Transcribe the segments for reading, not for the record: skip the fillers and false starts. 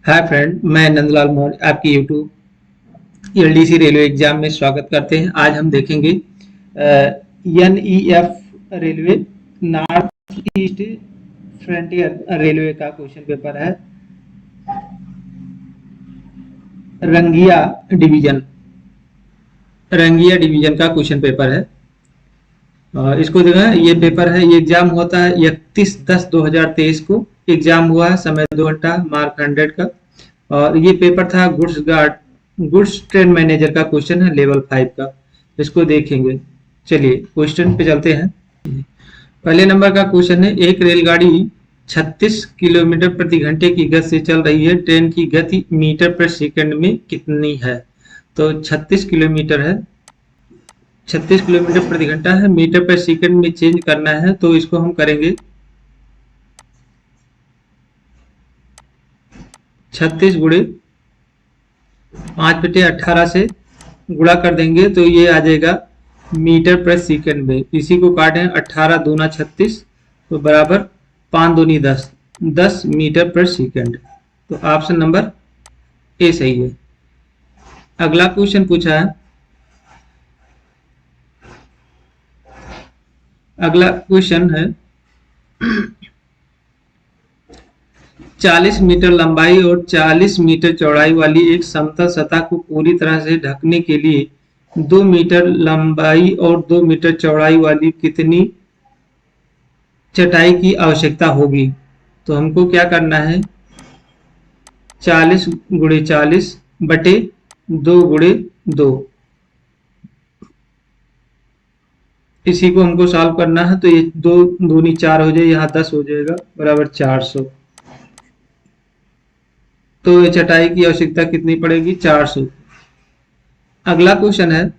Hi friend, मैं नंदलाल मौर्य आपकी YouTube LDC railway exam में स्वागत करते हैं। आज हम देखेंगे NEF railway north east frontier railway का क्वेश्चन पेपर है। रंगिया डिवीजन रंगिया डिवीजन का क्वेश्चन पेपर है। इसको देखा, ये पेपर है, ये एग्जाम होता है 31/10/2023 को एग्जाम हुआ है। समय 2 घंटा, मार्क 100 का। और ये पेपर था गुड्स ट्रेन मैनेजर का क्वेश्चन है, लेवल 5 का। इसको देखेंगे। चलिए क्वेश्चन पे चलते हैं। पहले नंबर का क्वेश्चन है, एक रेलगाड़ी 36 किलोमीटर प्रति घंटे की गति से चल रही है। ट्रेन की गति मीटर पर सेकंड में कितनी है? तो 36 किलोमीटर है, 36 किलोमीटर प्रति घंटा है, मीटर पर सेकंड में चेंज करना है। तो इसको हम करेंगे 36 गुणे 5/18 से गुणा कर देंगे तो ये आ जाएगा मीटर पर सेकंड में। इसी को काटें, 18 दूना 36 तो बराबर 5 दूनी 10, 10 मीटर पर सेकंड। तो ऑप्शन नंबर ए सही है। अगला क्वेश्चन पूछा है, अगला क्वेश्चन है 40 मीटर लंबाई और 40 मीटर चौड़ाई वाली एक समतल सतह को पूरी तरह से ढकने के लिए 2 मीटर लंबाई और 2 मीटर चौड़ाई वाली कितनी चटाई की आवश्यकता होगी? तो हमको क्या करना है, 40 गुणे 40 बटे 2 गुणे 2, इसी को हमको सॉल्व करना है। तो ये 2 दूनी 4 हो जाए, यहाँ 10 हो जाएगा, बराबर 400। तो ये चटाई की आवश्यकता कितनी पड़ेगी? 400। अगला क्वेश्चन है,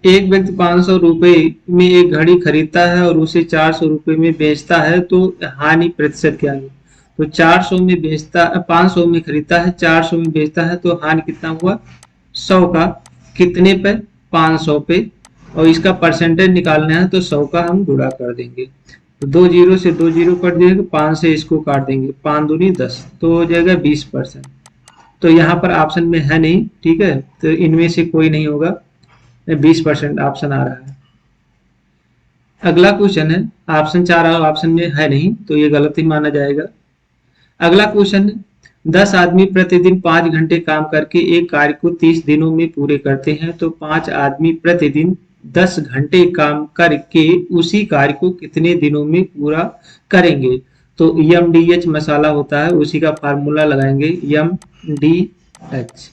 एक व्यक्ति 500 रुपए में एक घड़ी खरीदता है और उसे 400 रुपए में बेचता है, तो हानि प्रतिशत क्या है? तो 400 में बेचता, 500 में खरीदता है, 400 में बेचता है, तो हानि कितना हुआ? 100 का। कितने पे? 500 पे। और इसका परसेंटेज निकालना है तो 100 का हम गुणा कर देंगे। तो 2 जीरो से 2 जीरो कट जाएगा, 5 से इसको काट देंगे, 5 दूनी 10, तो हो जाएगा 20%। तो यहाँ पर ऑप्शन में है नहीं, ठीक है, तो इनमें से कोई नहीं होगा, 20% ऑप्शन आ रहा है। अगला क्वेश्चन है, ऑप्शन 4 ऑप्शन में है नहीं, तो ये गलत ही माना जाएगा। अगला क्वेश्चन है, 10 आदमी प्रतिदिन 5 घंटे काम करके एक कार्य को 30 दिनों में पूरे करते हैं, तो 5 आदमी प्रतिदिन 10 घंटे काम करके उसी कार्य को कितने दिनों में पूरा करेंगे? तो MDH मसाला होता है, उसी का फार्मूला लगाएंगे, MDH।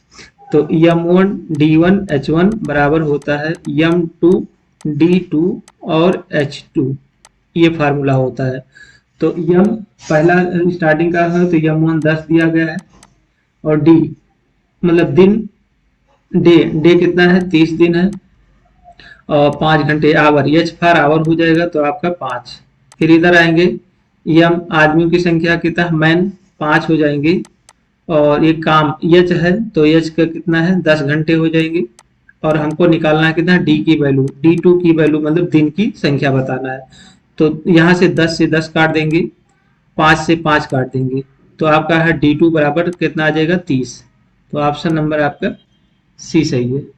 तो M1D1H1 बराबर होता है M2D2 और H2, ये फार्मूला होता है। तो यम पहला स्टार्टिंग का है, तो M1 10 दिया गया है, और डी मतलब दिन, डे कितना है? 30 दिन है, और 5 घंटे, आवर, एच फॉर आवर हो जाएगा, तो आपका 5। फिर इधर आएंगे, यम आदमियों की संख्या कितना? मैन 5 हो जाएंगे, और ये काम एच है, तो एच का कितना है? 10 घंटे हो जाएंगे। और हमको निकालना है कितना? डी की वैल्यू, D2 की वैल्यू मतलब दिन की संख्या बताना है। तो यहाँ से 10 से 10 काट देंगे, 5 से 5 काट देंगे, तो आपका है D2 बराबर कितना आ जाएगा? 30। तो ऑप्शन नंबर आपका सी सही है।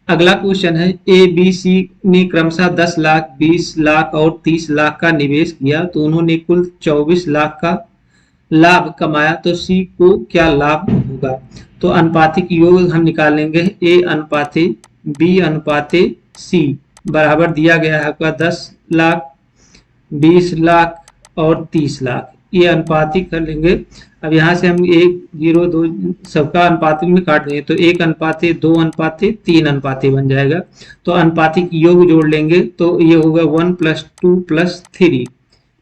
अगला क्वेश्चन है, ए बी सी ने क्रमशः 10 लाख, 20 लाख और 30 लाख का निवेश किया, तो उन्होंने कुल 24 लाख का लाभ कमाया, तो सी को क्या लाभ होगा? तो अनुपातिक योग हम निकालेंगे, ए अनुपाते बी अनुपाते सी बराबर दिया गया है आपका 10 लाख, 20 लाख और 30 लाख, ये अनुपातिक कर लेंगे। अब यहाँ से हम 1 0 2 सबका अनुपातिक में काट देंगे, तो 1 अनुपाते 2 अनुपाते 3 अनुपाते बन जाएगा। तो अनुपातिक योग जोड़ लेंगे, तो ये होगा 1 + 2 + 3,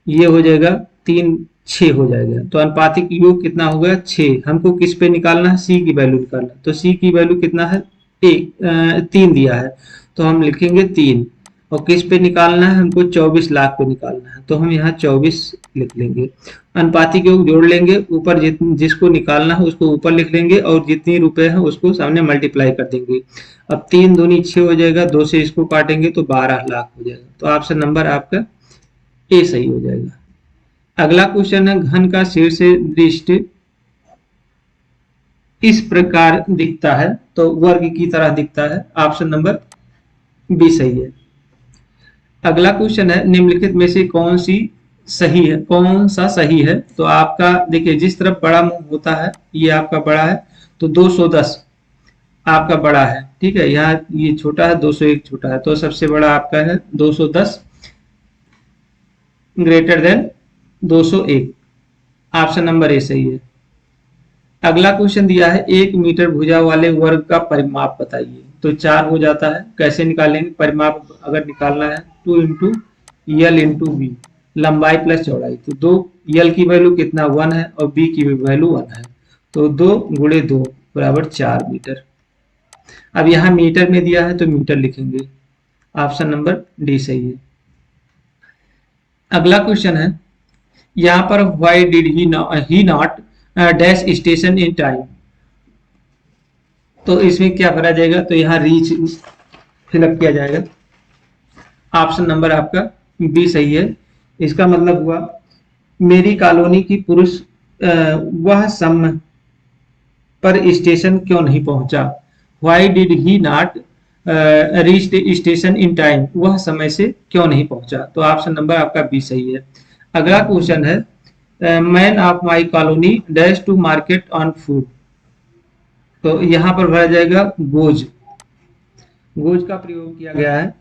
ये हो जाएगा 3 6 हो जाएगा। तो अनुपातिक योग कितना होगा? 6। हमको किस पे निकालना है? सी की वैल्यू निकालना, तो सी की वैल्यू कितना है? 3 दिया है, तो हम लिखेंगे 3। और किस पे निकालना है? हमको 24 लाख पे निकालना है, तो हम यहाँ 24 लिख लेंगे। अनुपातिक योग जोड़ लेंगे, ऊपर जिसको निकालना है उसको ऊपर लिख लेंगे, और जितनी रुपए है उसको सामने मल्टीप्लाई कर देंगे। अब 3 दूनी 6 हो जाएगा, 2 से इसको काटेंगे तो 12 लाख हो जाएगा। तो ऑप्शन नंबर आपका ए सही हो जाएगा। अगला क्वेश्चन है, घन का शीर्ष दृष्टि इस प्रकार दिखता है, तो वर्ग की तरह दिखता है। ऑप्शन नंबर बी सही है। अगला क्वेश्चन है, निम्नलिखित में से कौन सी सही है, कौन सा सही है? तो आपका देखिए, जिस तरफ बड़ा मुंह होता है, ये आपका बड़ा है, तो 210 आपका बड़ा है, ठीक है। यहाँ ये छोटा है, 201 छोटा है, तो सबसे बड़ा आपका है 210 greater than 201। Option number A सही है। अगला क्वेश्चन दिया है, 1 मीटर भुजा वाले वर्ग का परिमाप बताइए। तो 4 हो जाता है, कैसे निकालेंगे परिमाप? अगर निकालना है 2 इंटू यल इंटू बी, लंबाई प्लस चौड़ाई। तो 2 यल की वैल्यू कितना 1 है और बी की वैल्यू 1 है, तो 2 गुणे 2 बराबर 4 मीटर। अब यहाँ मीटर में दिया है तो मीटर लिखेंगे। ऑप्शन नंबर डी सही है। अगला क्वेश्चन है, यहाँ पर why did he not dash station in time. तो इसमें क्या भरा जाएगा? तो यहाँ रीच फिलअप किया जाएगा। ऑप्शन नंबर आपका बी सही है। इसका मतलब हुआ, मेरी कॉलोनी की पुरुष वह समय पर स्टेशन क्यों नहीं पहुंचा? Why did he not reach station in time, वह समय से क्यों नहीं पहुंचा? तो ऑप्शन नंबर आपका बी सही है। अगला क्वेश्चन है, man of my colony dash to market on food. तो यहाँ पर भरा जाएगा गोज, गोज का प्रयोग किया गया है।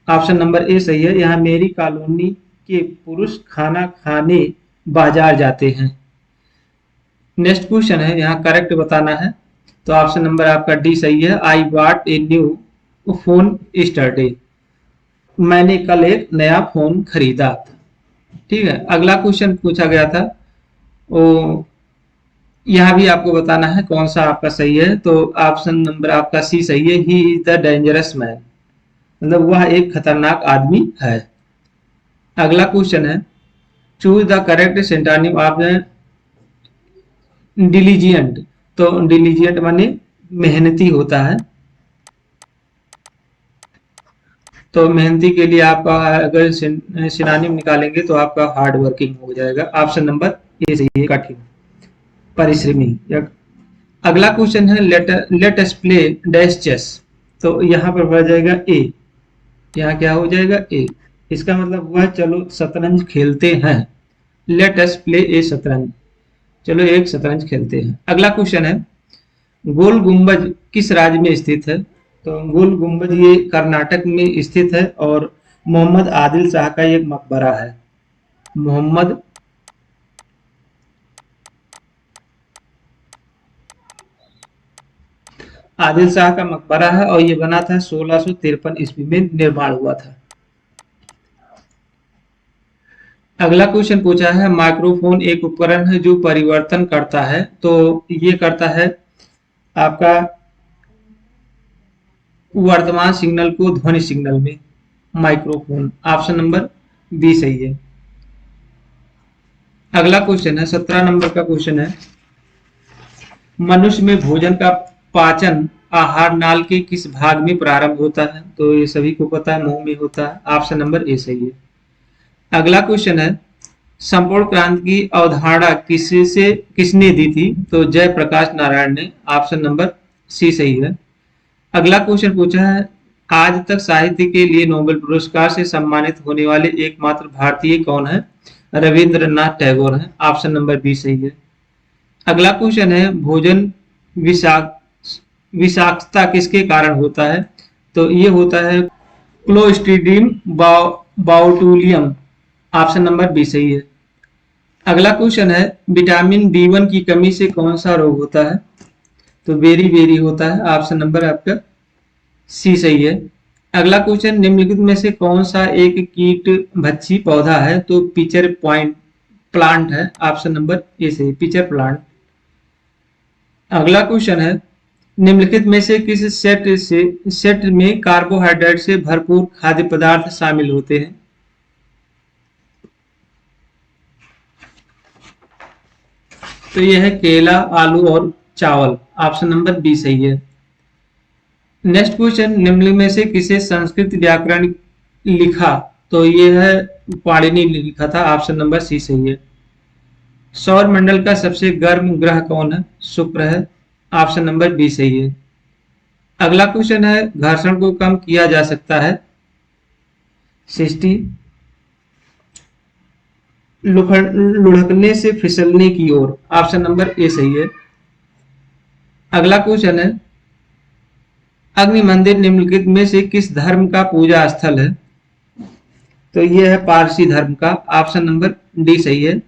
ऑप्शन नंबर ए सही है। यहाँ मेरी कॉलोनी के पुरुष खाना खाने बाजार जाते हैं। नेक्स्ट क्वेश्चन है, यहाँ करेक्ट बताना है, तो ऑप्शन नंबर आपका डी सही है। I bought a new phone yesterday, मैंने कल एक नया फोन खरीदा था, ठीक है। अगला क्वेश्चन पूछा गया था, ओ यहाँ भी आपको बताना है कौन सा आपका सही है। तो ऑप्शन नंबर आपका सी सही है। He is the dangerous man, मतलब वह एक खतरनाक आदमी है। अगला क्वेश्चन है, चूज द करेक्ट सिंटोनिम ऑफ डिलीजिएंट। तो डिलीजिएंट माने मेहनती होता है, तो मेहनती के लिए आपका अगर सिनोनिम निकालेंगे तो आपका हार्ड वर्किंग हो जाएगा। ऑप्शन नंबर ए सही है, कठिन परिश्रमी। अगला क्वेश्चन है, let us play dash chess. तो यहाँ पर बढ़ जाएगा ए, यहाँ क्या हो जाएगा ए। इसका मतलब हुआ चलो शतरंज खेलते हैं, लेट अस प्ले ए शतरंज, चलो एक शतरंज खेलते हैं। अगला क्वेश्चन है, गोल गुंबज किस राज्य में स्थित है? तो गोल गुंबज ये कर्नाटक में स्थित है और मोहम्मद आदिल शाह का एक मकबरा है। मोहम्मद आदिल शाह का मकबरा है और ये बना था 1653 ईस्वी में निर्माण हुआ था। अगला क्वेश्चन पूछा है, माइक्रोफोन एक उपकरण है जो परिवर्तन करता है। तो ये करता है आपका वर्तमान सिग्नल को ध्वनि सिग्नल में, माइक्रोफोन। ऑप्शन नंबर बी सही है। अगला क्वेश्चन है, 17 नंबर का क्वेश्चन है, मनुष्य में भोजन का पाचन आहार नाल के किस भाग में प्रारंभ होता है? तो ये सभी को पता है, मुंह में होता है। ऑप्शन नंबर ए सही है। अगला क्वेश्चन है, संपूर्ण क्रांति की अवधारणा किसने दी थी? तो जयप्रकाश नारायण ने। ऑप्शन नंबर सी सही है। अगला क्वेश्चन पूछा है, आज तक साहित्य के लिए नोबेल पुरस्कार से सम्मानित होने वाले एकमात्र भारतीय कौन है? रविंद्रनाथ टैगोर हैं। ऑप्शन नंबर बी सही है। अगला क्वेश्चन है, भोजन विषाक्तता किसके कारण होता है? तो ये होता है क्लोस्ट्रीडियम बाउटुलियम। ऑप्शन नंबर बी सही है। अगला क्वेश्चन है, विटामिन B1 की कमी से कौन सा रोग होता है? तो बेरी बेरी होता है। ऑप्शन नंबर आपका सी सही है। अगला क्वेश्चन, निम्नलिखित में से कौन सा एक कीट भक्षी पौधा है? तो पिचर प्लांट है। ऑप्शन नंबर ए सही, पिचर प्लांट। अगला क्वेश्चन है, निम्नलिखित में से किस सेट में कार्बोहाइड्रेट से भरपूर खाद्य पदार्थ शामिल होते हैं? तो यह है केला, आलू और चावल। ऑप्शन नंबर बी सही है। नेक्स्ट क्वेश्चन, निम्न में से किसे संस्कृत व्याकरण लिखा? तो यह है पाणिनि ने लिखा था। ऑप्शन नंबर सी सही है। सौर मंडल का सबसे गर्म ग्रह कौन है? शुक्र है। ऑप्शन नंबर बी सही है। अगला क्वेश्चन है, घर्षण को कम किया जा सकता है 60 लुढ़कने से फिसलने की ओर, ऑप्शन नंबर ए सही है। अगला क्वेश्चन है, अग्नि मंदिर निम्नलिखित में से किस धर्म का पूजा स्थल है? तो यह है पारसी धर्म का, ऑप्शन नंबर डी सही है।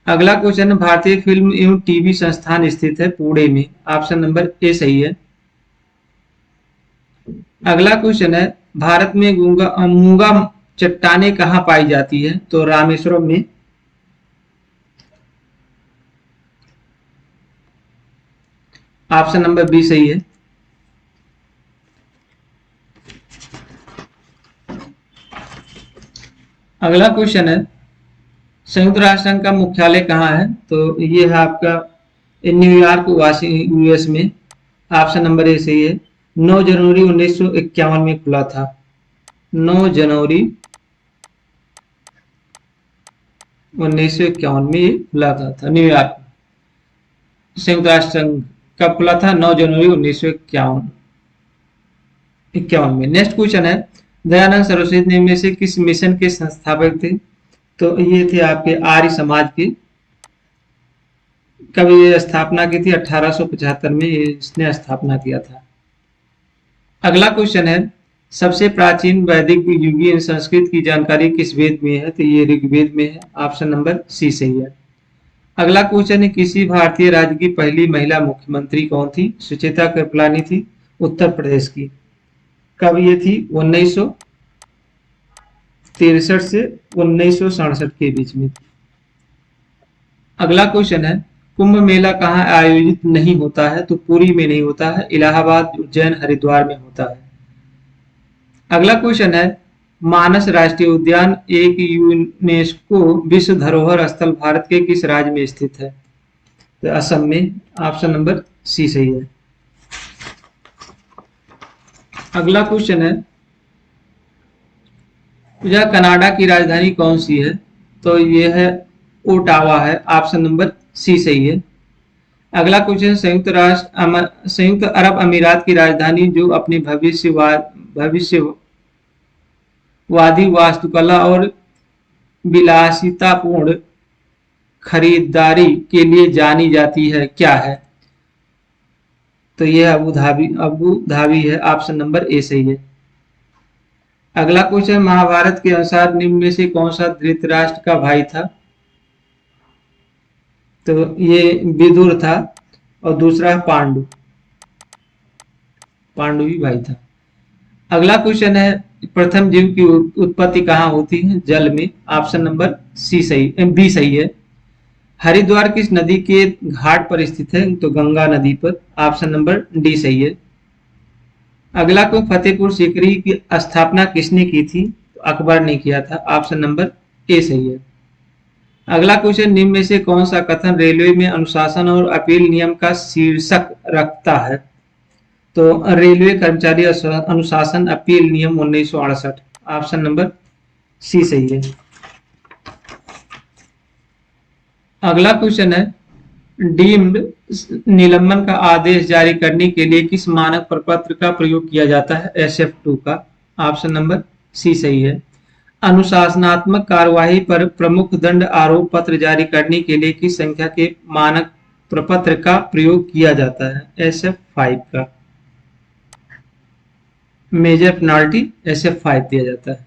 अगला क्वेश्चन, भारतीय फिल्म एवं टीवी संस्थान स्थित है पुणे में, ऑप्शन नंबर ए सही है। अगला क्वेश्चन है, भारत में मूंगा चट्टानें कहाँ पाई जाती है? तो रामेश्वरम में, ऑप्शन नंबर बी सही है। अगला क्वेश्चन है, संयुक्त राष्ट्र संघ का मुख्यालय कहाँ है? तो ये है आपका न्यूयॉर्क वाशिंगटन यूएस में, ऑप्शन नंबर ए सही है। 9 जनवरी 1951 में खुला था, 9 जनवरी 1951 में ये खुला था न्यूयॉर्क। संयुक्त राष्ट्र संघ कब खुला था? 9 जनवरी 1951 में। नेक्स्ट क्वेश्चन है, दयानंद सरस्वती में से किस मिशन के संस्थापक थे? तो ये थे आपके आर्य समाज के। कब ये स्थापना की थी? 1875 में इसने स्थापना किया था। अगला क्वेश्चन है, सबसे प्राचीन वैदिक युगीन संस्कृत की जानकारी किस वेद में है? तो ये ऋग्वेद में है, ऑप्शन नंबर सी सही है। अगला क्वेश्चन है, किसी भारतीय राज्य की पहली महिला मुख्यमंत्री कौन थी? सुचेता कृपलानी थी, उत्तर प्रदेश की। कब ये थी? 1963 से 1967 के बीच में। अगला क्वेश्चन है, कुंभ मेला कहाँ आयोजित नहीं होता है? तो पुरी में नहीं होता है, इलाहाबाद, उज्जैन, हरिद्वार में होता है। अगला क्वेश्चन है, मानस राष्ट्रीय उद्यान एक यूनेस्को विश्व धरोहर स्थल भारत के किस राज्य में स्थित है? तो असम में, ऑप्शन नंबर सी सही है। अगला क्वेश्चन है, यह कनाडा की राजधानी कौन सी है? तो यह है ओटावा है, ऑप्शन नंबर सी सही है। अगला क्वेश्चन, संयुक्त अरब अमीरात की राजधानी जो अपनी भविष्यवादी वास्तुकला और विलासितापूर्ण खरीदारी के लिए जानी जाती है, क्या है? तो यह अबू धाबी है, ऑप्शन नंबर ए सही है। अगला क्वेश्चन, महाभारत के अनुसार निम्न में से कौन सा धृतराष्ट्र का भाई था? तो ये विदुर था, और दूसरा पांडु भी भाई था। अगला क्वेश्चन है, प्रथम जीव की उत्पत्ति कहाँ होती है? जल में, ऑप्शन नंबर बी सही है। हरिद्वार किस नदी के घाट पर स्थित है? तो गंगा नदी पर, ऑप्शन नंबर डी सही है। अगला को, फतेहपुर सीकरी की स्थापना किसने की थी? तो अकबर ने किया था, ऑप्शन नंबर ए सही है। अगला क्वेश्चन, निम्न में से कौन सा कथन रेलवे में अनुशासन और अपील नियम का शीर्षक रखता है? तो रेलवे कर्मचारी अनुशासन अपील नियम 1968, ऑप्शन नंबर सी सही है। अगला क्वेश्चन है, डीम्ड निलंबन का आदेश जारी करने के लिए किस मानक प्रपत्र का प्रयोग किया जाता है? SF2 का, ऑप्शन नंबर सी सही है। अनुशासनात्मक कार्यवाही पर प्रमुख दंड आरोप पत्र जारी करने के लिए किस संख्या के मानक प्रपत्र का प्रयोग किया जाता है? SF5 का। मेजर पेनाल्टी SF5 दिया जाता है।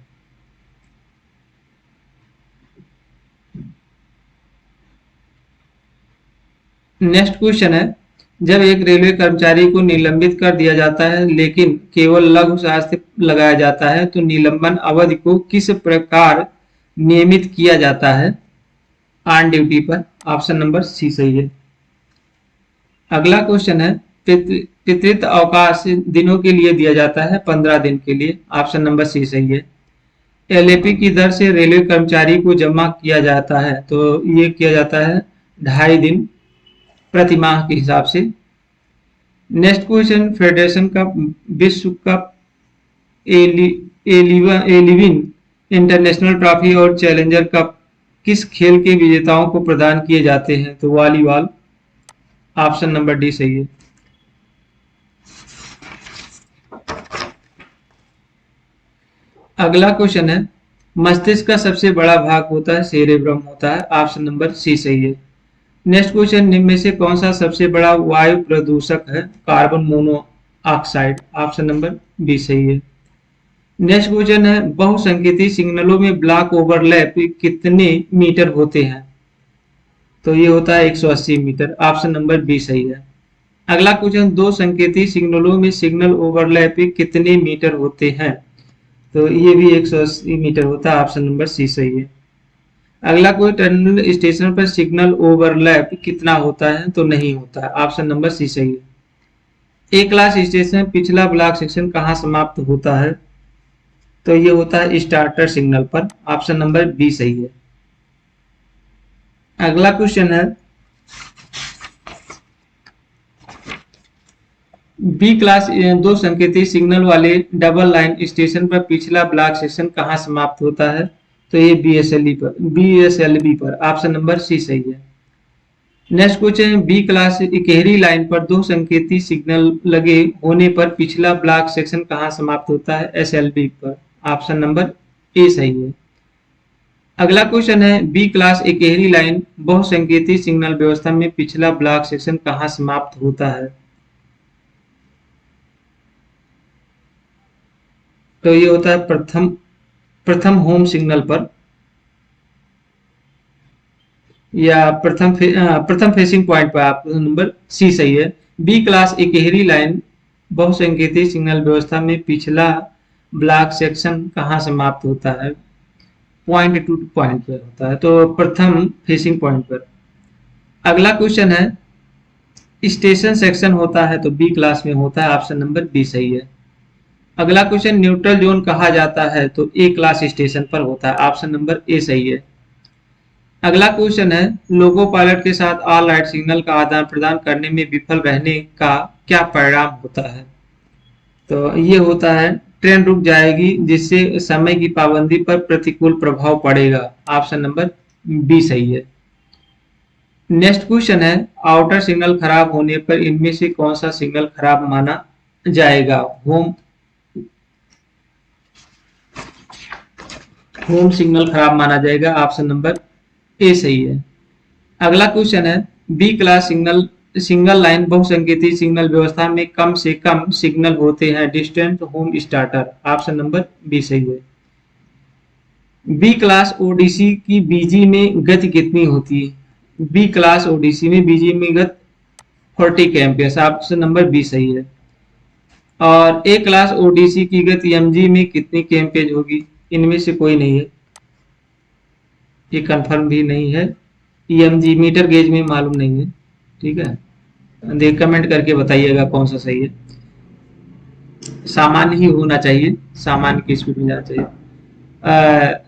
नेक्स्ट क्वेश्चन है, जब एक रेलवे कर्मचारी को निलंबित कर दिया जाता है लेकिन केवल लघु शास्ति लगाया जाता है, तो निलंबन अवधि को किस प्रकार नियमित किया जाता है? ऑन ड्यूटी पर, ऑप्शन नंबर सी सही है। अगला क्वेश्चन है, पितृत्व अवकाश दिनों के लिए दिया जाता है? 15 दिन के लिए, ऑप्शन नंबर सी सही है। LAP की दर से रेलवे कर्मचारी को जमा किया जाता है? तो ये किया जाता है 2.5 दिन प्रति माह के हिसाब से। नेक्स्ट क्वेश्चन, फेडरेशन कप, विश्व कप, एलिविन इंटरनेशनल ट्रॉफी और चैलेंजर कप किस खेल के विजेताओं को प्रदान किए जाते हैं? तो वॉलीबॉल। ऑप्शन नंबर डी सही है। अगला क्वेश्चन है, मस्तिष्क का सबसे बड़ा भाग होता है सेरेब्रम होता है, ऑप्शन नंबर सी सही है। नेक्स्ट क्वेश्चन, निम्न में से कौन सा सबसे बड़ा वायु प्रदूषक है? Carbon monoxide, option number B सही है। नेक्स्ट क्वेश्चन है, बहुसंकेती सिग्नलों में ब्लॉक ओवरलैप कितने मीटर होते हैं? तो ये होता है 180 मीटर, ऑप्शन नंबर बी सही है। अगला क्वेश्चन, दो संकेती सिग्नलों में सिग्नल ओवरलैप कितने मीटर होते हैं? तो ये भी 180 मीटर होता है, ऑप्शन नंबर सी सही है। अगला कोई टर्मिनल स्टेशन पर सिग्नल ओवरलैप कितना होता है? तो नहीं होता है, ऑप्शन नंबर सी सही है। ए क्लास स्टेशन पिछला ब्लॉक सेक्शन कहाँ समाप्त होता है? तो ये होता है स्टार्टर सिग्नल पर, ऑप्शन नंबर बी सही है। अगला क्वेश्चन है, बी क्लास दो संकेती सिग्नल वाले डबल लाइन स्टेशन पर पिछला ब्लॉक सेक्शन कहाँ समाप्त होता है? तो ये बीएसएलबी पर, ऑप्शन नंबर सी सही है। नेक्स्ट क्वेश्चन, बी क्लास इकहरी लाइन पर दो संकेती सिग्नल लगे होने पर पिछला ब्लॉक सेक्शन कहाँ समाप्त होता है? एसएलबी पर, ऑप्शन नंबर ए सही है। अगला क्वेश्चन है, बी क्लास इकहरी लाइन बहुसंकेती सिग्नल व्यवस्था में पिछला ब्लॉक सेक्शन कहाँ समाप्त होता है? तो ये होता है प्रथम होम सिग्नल पर, या प्रथम फेसिंग पॉइंट पर, ऑप्शन नंबर सी सही है। बी क्लास इकहरी लाइन बहुसंकेती सिग्नल व्यवस्था में पिछला ब्लॉक सेक्शन कहाँ समाप्त होता है? पॉइंट टू पॉइंट पर होता है, तो प्रथम फेसिंग पॉइंट पर। अगला क्वेश्चन है, स्टेशन सेक्शन होता है तो बी क्लास में होता है, ऑप्शन नंबर बी सही है। अगला क्वेश्चन, न्यूट्रल जोन कहा जाता है तो ए क्लास स्टेशन पर होता है, ऑप्शन नंबर ए सही है। अगला क्वेश्चन है, लोको पायलट के साथ ऑल राइट सिग्नल का आदान प्रदान करने में विफल रहने का क्या परिणाम होता है? तो ये होता है ट्रेन रुक जाएगी जिससे समय की पाबंदी पर प्रतिकूल प्रभाव पड़ेगा, ऑप्शन नंबर बी सही है। नेक्स्ट क्वेश्चन है, आउटर सिग्नल खराब होने पर इनमें से कौन सा सिग्नल खराब माना जाएगा? होम सिग्नल खराब माना जाएगा, ऑप्शन नंबर ए सही है। अगला क्वेश्चन है, बी क्लास सिंगल लाइन बहुसंकेती सिग्नल व्यवस्था में कम से कम सिग्नल होते हैं distant home starter, option number B सही है। बी क्लास ओडीसी की बीजी में गति कितनी होती है? बी क्लास ओडीसी में बीजी में गति 40 kmph, ऑप्शन नंबर बी सही है। और ए क्लास ओडीसी की गति एमजी में कितनी kmph होगी? इनमें से कोई नहीं है, ये कंफर्म भी नहीं है, ईएमजी मीटर गेज में मालूम नहीं है, ठीक है। देख कमेंट करके बताइएगा कौन सा सही है। सामान्य ही होना चाहिए, सामान्य की स्पीड में जाना चाहिए।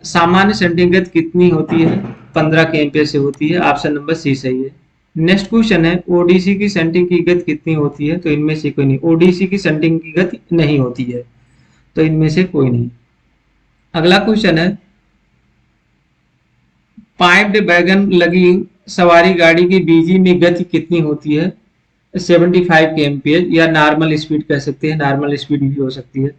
सामान्य सेंटिंग गति कितनी होती है? 15 kmph से होती है, ऑप्शन नंबर सी सही है। नेक्स्ट क्वेश्चन है, ओडीसी की सेंटिंग की गति कितनी होती है? तो इनमें से कोई नहीं, ओडीसी की सेंटिंग की गति नहीं होती है, तो इनमें से कोई नहीं। अगला क्वेश्चन है, पाइप्ड वैगन लगी सवारी गाड़ी की बीजी में गति कितनी होती है? 75 kmph, या नॉर्मल स्पीड कह सकते हैं, नॉर्मल स्पीड भी हो सकती है,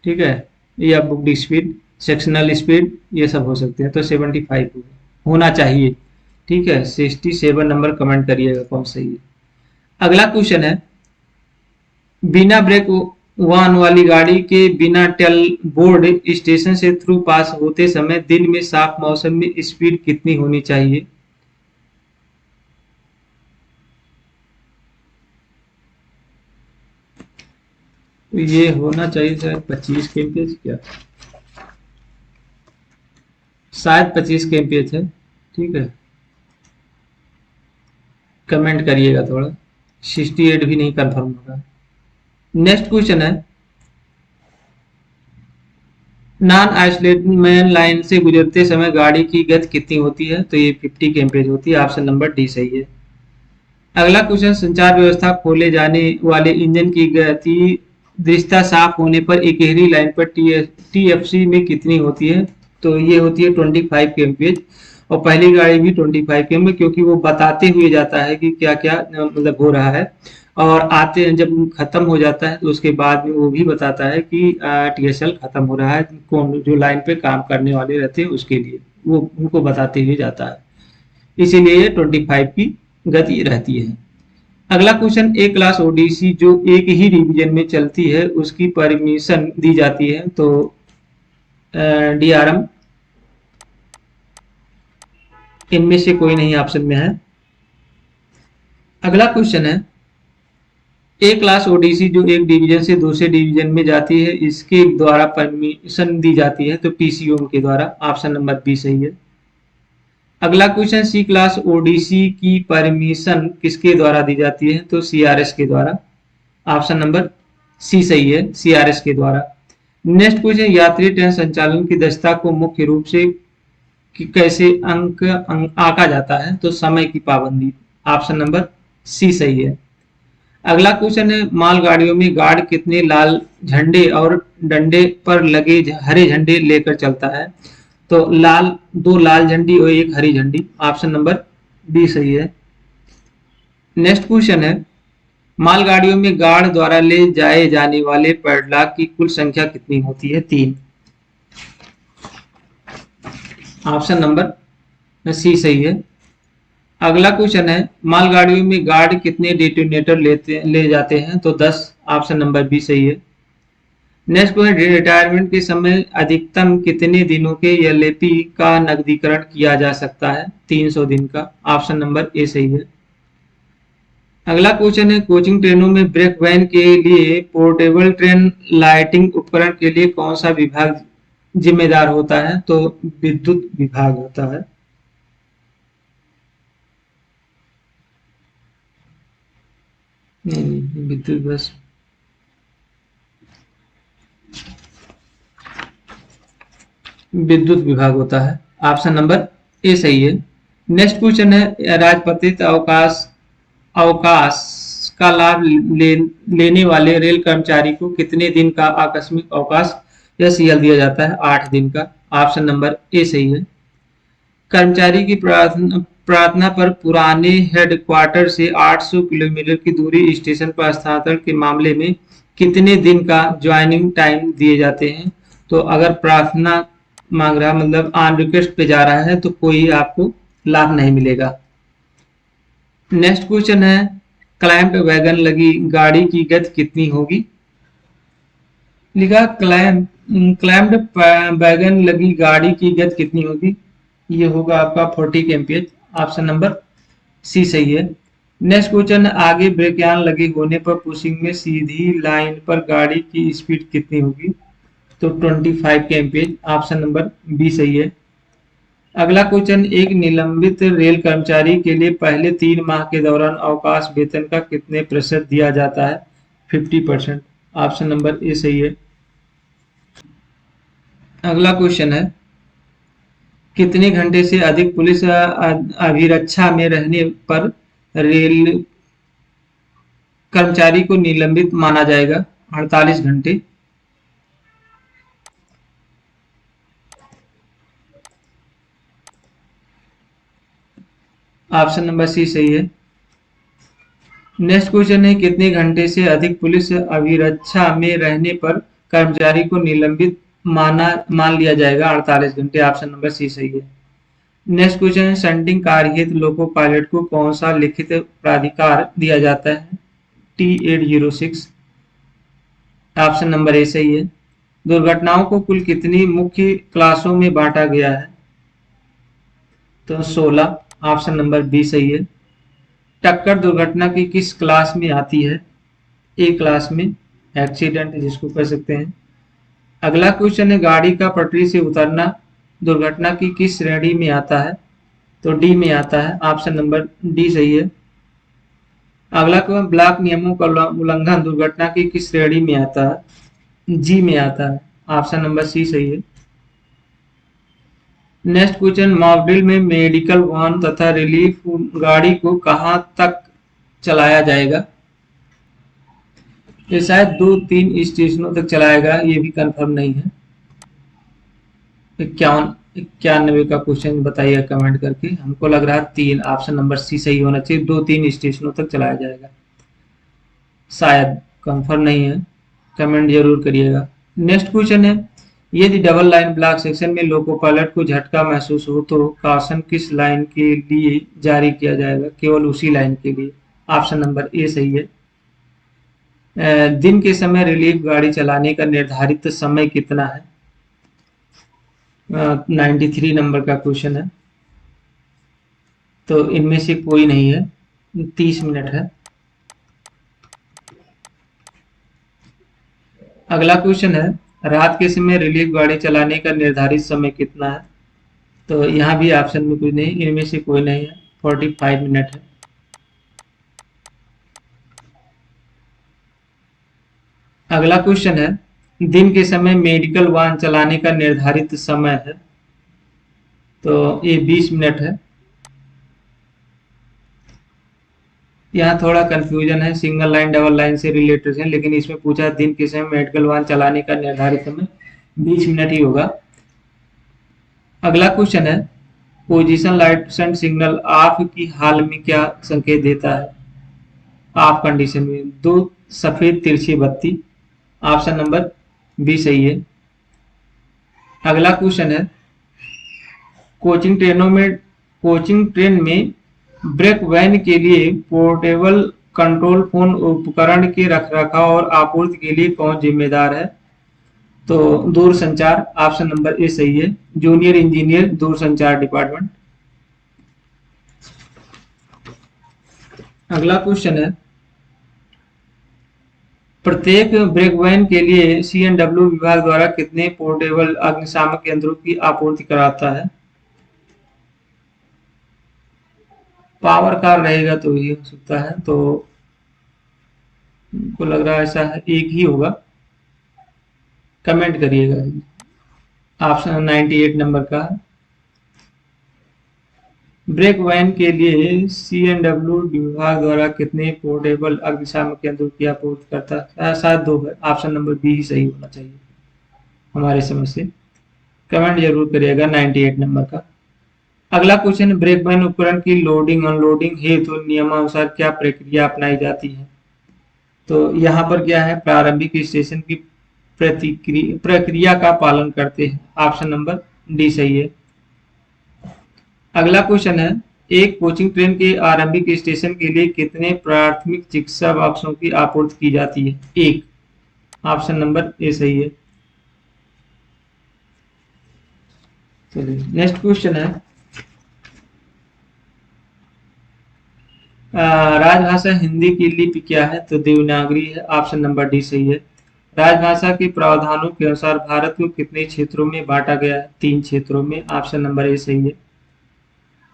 ठीक है, या बुक्ड स्पीड, सेक्शनल स्पीड, ये सब हो सकते हैं। तो 75 होना चाहिए, ठीक है। 67 नंबर कमेंट करिएगा कौन सही है। अगला क्वेश्चन है, बिना ब्रेक वाहन वाली गाड़ी के बिना टेल बोर्ड स्टेशन से थ्रू पास होते समय दिन में साफ मौसम में स्पीड कितनी होनी चाहिए? तो ये होना चाहिए शायद 25 kmph, क्या शायद 25 kmph है, ठीक है। कमेंट करिएगा थोड़ा, 68 भी नहीं कंफर्म होगा। नेक्स्ट क्वेश्चन है, नॉन आइसोलेटेड मैन लाइन से गुजरते समय गाड़ी की गति कितनी होती है? तो ये 50 kmph होती है, ऑप्शन नंबर डी सही है। अगला क्वेश्चन, संचार व्यवस्था खोले जाने वाले इंजन की गति दृश्यता साफ होने पर इकहरी लाइन पर टीएफसी में कितनी होती है? तो ये होती है 25 kmph। और पहली गाड़ी भी 25 km, क्योंकि वो बताते हुए जाता है कि क्या क्या मतलब हो रहा है। और आते हैं जब खत्म हो जाता है तो उसके बाद में वो भी बताता है कि TSL खत्म हो रहा है, कौन जो लाइन पे काम करने वाले रहते हैं उसके लिए वो उनको बताते हुए जाता है। इसीलिए ये 25 की गति रहती है। अगला क्वेश्चन, ए क्लास ओडीसी जो एक ही डिवीजन में चलती है उसकी परमिशन दी जाती है, तो DRM इनमें से कोई नहीं ऑप्शन में है। अगला क्वेश्चन है, ए क्लास ओडीसी जो एक डिवीजन से दूसरे डिवीजन में जाती है इसके द्वारा परमिशन दी जाती है, तो PCO के द्वारा। ऑप्शन नंबर बी सही है। अगला क्वेश्चन, सी क्लास ओडीसी की परमिशन किसके द्वारा दी जाती है, तो CRS के द्वारा। ऑप्शन नंबर सी सही है, CRS के द्वारा। नेक्स्ट क्वेश्चन, यात्री ट्रेन संचालन की दक्षता को मुख्य रूप से कैसे आंका जाता है, तो समय की पाबंदी। ऑप्शन नंबर सी सही है। अगला क्वेश्चन है, मालगाड़ियों में गार्ड कितने लाल झंडे और डंडे पर लगे हरे झंडे लेकर चलता है, तो दो लाल झंडी और एक हरी झंडी। ऑप्शन नंबर डी सही है। नेक्स्ट क्वेश्चन है, मालगाड़ियों में गार्ड द्वारा ले जाए जाने वाले पैडलॉक की कुल संख्या कितनी होती है, 3। ऑप्शन नंबर सी सही है। अगला क्वेश्चन है, मालगाड़ियों में गार्ड कितने डेटोनेटर ले जाते हैं, तो 10। ऑप्शन नंबर बी सही है। नेक्स्ट क्वेश्चन, रिटायरमेंट के समय अधिकतम कितने दिनों के LLP का नकदीकरण किया जा सकता है, 300 दिन का। ऑप्शन नंबर ए सही है। अगला क्वेश्चन है, कोचिंग ट्रेनों में ब्रेक वैन के लिए पोर्टेबल ट्रेन लाइटिंग उपकरण के लिए कौन सा विभाग जिम्मेदार होता है, तो विद्युत विभाग होता है। नहीं, विद्युत बस विद्युत विभाग होता है। ऑप्शन नंबर ए सही है। नेक्स्ट क्वेश्चन है, राजपत्रित अवकाश अवकाश का लाभ लेने वाले रेल कर्मचारी को कितने दिन का आकस्मिक अवकाश या CL दिया जाता है, 8 दिन का। ऑप्शन नंबर ए सही है। कर्मचारी की प्रार्थना पर पुराने हेडक्वार्टर से 800 किलोमीटर की दूरी स्टेशन पर स्थानांतरण के मामले में कितने दिन का ज्वाइनिंग टाइम दिए जाते हैं, तो अगर प्रार्थना मांग रहा मतलब ऑन रिक्वेस्ट पे जा रहा है तो कोई आपको लाभ नहीं मिलेगा। नेक्स्ट क्वेश्चन है, क्लैम्प्ड वैगन लगी गाड़ी की गति कितनी होगी। लिखा क्लैम्प्ड वैगन लगी गाड़ी की गति कितनी होगी, ये होगा आपका 40 kmph। ऑप्शन नंबर सी सही है। नेक्स्ट क्वेश्चन, आगे ब्रेकयान लगे होने पर पुशिंग में सीधी लाइन पर गाड़ी की स्पीड कितनी होगी, तो 25 kmph। ऑप्शन नंबर बी सही है। अगला क्वेश्चन, एक निलंबित रेल कर्मचारी के लिए पहले 3 माह के दौरान अवकाश वेतन का कितने प्रतिशत दिया जाता है, 50%। ऑप्शन नंबर ए सही है। अगला क्वेश्चन है, कितने घंटे से अधिक पुलिस अभिरक्षा में रहने पर रेल कर्मचारी को निलंबित माना जाएगा, 48 घंटे। ऑप्शन नंबर सी सही है। नेक्स्ट क्वेश्चन है, कितने घंटे से अधिक पुलिस अभिरक्षा में रहने पर कर्मचारी को निलंबित मान लिया जाएगा, 48 घंटे। ऑप्शन नंबर सी सही है। नेक्स्ट क्वेश्चन है, शंटिंग कार्य हेतु लोको पायलट को कौन सा लिखित प्राधिकार दिया जाता है, T806। ऑप्शन नंबर ए सही है। दुर्घटनाओं को कुल कितनी मुख्य क्लासों में बांटा गया है, तो 16। ऑप्शन नंबर बी सही है। टक्कर दुर्घटना की किस क्लास में आती है, ए क्लास में, एक्सीडेंट जिसको कह सकते हैं। अगला क्वेश्चन है, गाड़ी का पटरी से उतरना दुर्घटना की किस श्रेणी में आता है, तो डी में आता है। ऑप्शन नंबर डी सही है। अगला क्वेश्चन, ब्लॉक नियमों का उल्लंघन दुर्घटना की किस श्रेणी में आता है, जी में आता है। ऑप्शन नंबर सी सही है। नेक्स्ट क्वेश्चन, मॉकड्रिल में मेडिकल वाहन तथा रिलीफ गाड़ी को कहां तक चलाया जाएगा, ये शायद 2-3 स्टेशनों तक चलाएगा, ये भी कंफर्म नहीं है। 51 91 का क्वेश्चन बताइए कमेंट करके। हमको लग रहा है 3, ऑप्शन नंबर सी सही होना चाहिए। 2-3 स्टेशनों तक चलाया जाएगा, शायद, कंफर्म नहीं है, कमेंट जरूर करिएगा। नेक्स्ट क्वेश्चन है, यदि डबल लाइन ब्लॉक सेक्शन में लोको पायलट को झटका महसूस हो तो कॉशन किस लाइन के लिए जारी किया जाएगा? केवल उसी लाइन के लिए। ऑप्शन नंबर ए सही है। दिन के समय रिलीफ गाड़ी चलाने का निर्धारित समय कितना है? 93 नंबर का क्वेश्चन है। तो इनमें से कोई नहीं है, 30 मिनट है। अगला क्वेश्चन है, रात के समय रिलीफ गाड़ी चलाने का निर्धारित समय कितना है? तो यहाँ भी ऑप्शन में कोई नहीं, इनमें से कोई नहीं है, 45 मिनट है। अगला क्वेश्चन है, दिन के समय मेडिकल वाहन चलाने का निर्धारित समय है? तो ये 20 मिनट है। यहाँ थोड़ा कंफ्यूजन है, सिंगल लाइन डबल लाइन से रिलेटेड है, लेकिन इसमें पूछा दिन के समय मेडिकल वाहन चलाने का निर्धारित समय 20 मिनट ही होगा। अगला क्वेश्चन है, पोजीशन लाइट सिग्नल ऑफ की हाल में क्या संकेत देता है? ऑफ कंडीशन में 2 सफेद तिरछी बत्ती। ऑप्शन नंबर बी सही है। अगला क्वेश्चन है, कोचिंग ट्रेन में ब्रेक वैन के लिए पोर्टेबल कंट्रोल फोन उपकरण के रखरखाव और आपूर्ति के लिए कौन जिम्मेदार है? तो दूरसंचार। ऑप्शन नंबर ए सही है, जूनियर इंजीनियर दूरसंचार डिपार्टमेंट। अगला क्वेश्चन है, प्रत्येक ब्रेक वैन के लिए सीएनडब्ल्यू विभाग द्वारा कितने पोर्टेबल अग्निशामक यंत्रों की आपूर्ति कराता है? पावर कार रहेगा तो ये हो सकता है, तो को लग रहा है ऐसा है, एक ही होगा, कमेंट करिएगा। ऑप्शन 98 नंबर का, ब्रेक वैन के लिए सीएनडब्ल्यू विभाग द्वारा कितने पोर्टेबल अग्निशामक यंत्रों की आपूर्ति करता है? शायद 2 है, ऑप्शन नंबर बी ही सही होना चाहिए हमारे समझ से, कमेंट जरूर करिएगा 98 नंबर का। अगला क्वेश्चन, ब्रेक वैन उपकरण की लोडिंग अनलोडिंग हेतु नियमानुसार क्या प्रक्रिया अपनाई जाती है? तो यहाँ पर क्या है, प्रारंभिक स्टेशन की प्रक्रिया का पालन करते हैं। ऑप्शन नंबर डी सही है। अगला क्वेश्चन है, एक कोचिंग ट्रेन के आरंभिक स्टेशन के लिए कितने प्राथमिक चिकित्सा बॉक्सों की आपूर्ति की जाती है? 1। ऑप्शन नंबर ए सही है। चलिए नेक्स्ट क्वेश्चन है, राजभाषा हिंदी की लिपि क्या है? तो देवनागरी है। ऑप्शन नंबर डी सही है। राजभाषा के प्रावधानों के अनुसार भारत को कितने क्षेत्रों में बांटा गया है? 3 क्षेत्रों में। ऑप्शन नंबर ए सही है।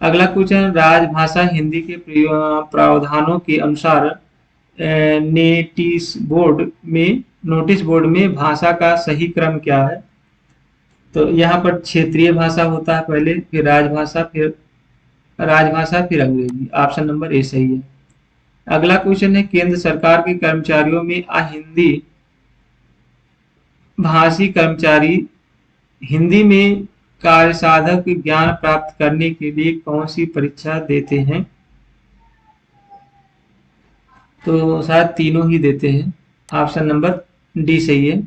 अगला क्वेश्चन, राजभाषा हिंदी के प्रावधानों के अनुसार नोटिस बोर्ड में भाषा का सही क्रम क्या है? तो यहाँ पर क्षेत्रीय भाषा होता है पहले, फिर राजभाषा फिर अंग्रेजी। ऑप्शन नंबर ए सही है। अगला क्वेश्चन है, केंद्र सरकार के कर्मचारियों में अहिंदी भाषी कर्मचारी हिंदी में कार्यसाधक ज्ञान प्राप्त करने के लिए कौन सी परीक्षा देते हैं? तो शायद तीनों ही देते हैं। ऑप्शन नंबर डी सही है।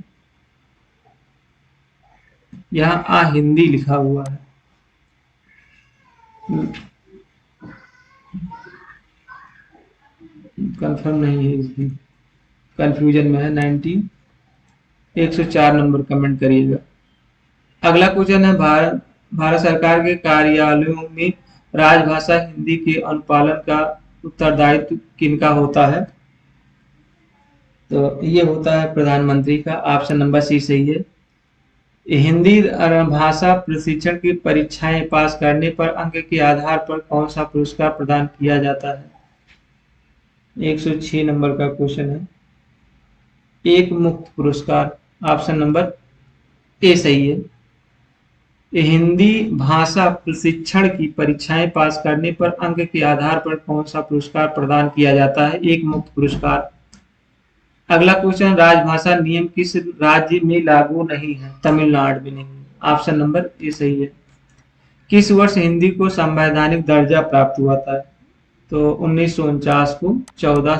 यहाँ हिंदी लिखा हुआ है, कंफर्म नहीं है, इसकी कंफ्यूजन में है। 104 नंबर कमेंट करिएगा। अगला क्वेश्चन है, भारत सरकार के कार्यालयों में राजभाषा हिंदी के अनुपालन का उत्तरदायित्व किनका होता है? तो ये होता है प्रधानमंत्री का। ऑप्शन नंबर सी सही है। हिंदी भाषा प्रशिक्षण की परीक्षाएं पास करने पर अंक के आधार पर कौन सा पुरस्कार प्रदान किया जाता है? 106 नंबर का क्वेश्चन है, एक मुक्त पुरस्कार। ऑप्शन नंबर ए सही है। हिंदी भाषा प्रशिक्षण की परीक्षाएं पास करने पर अंक के आधार पर कौन सा पुरस्कार प्रदान किया जाता है? एक मुक्त पुरस्कार। अगला क्वेश्चन, राजभाषा नियम किस राज्य में लागू नहीं है? तमिलनाडु में नहीं। ऑप्शन नंबर ए सही है। किस वर्ष हिंदी को संवैधानिक दर्जा प्राप्त हुआ था? तो 1949 को 14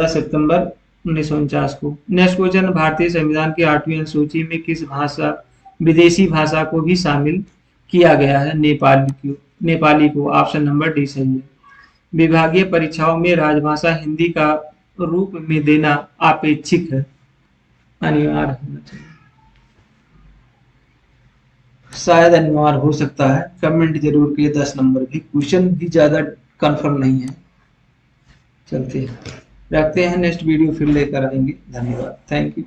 सितंबर 1949 को। नेक्स्ट क्वेश्चन, भारतीय संविधान की 8वीं अनुसूची में किस भाषा, विदेशी भाषा को भी शामिल किया गया है? नेपाली को। ऑप्शन नंबर डी सही है। विभागीय परीक्षाओं में राजभाषा हिंदी का रूप में देना अपेक्षित है, अनिवार्य होना चाहिए। शायद अनिवार्य हो सकता है, कमेंट जरूर किए। 10 नंबर भी क्वेश्चन भी ज्यादा कंफर्म नहीं है। चलते हैं, रखते हैं, नेक्स्ट वीडियो फिर लेकर आएंगे। धन्यवाद, थैंक यू।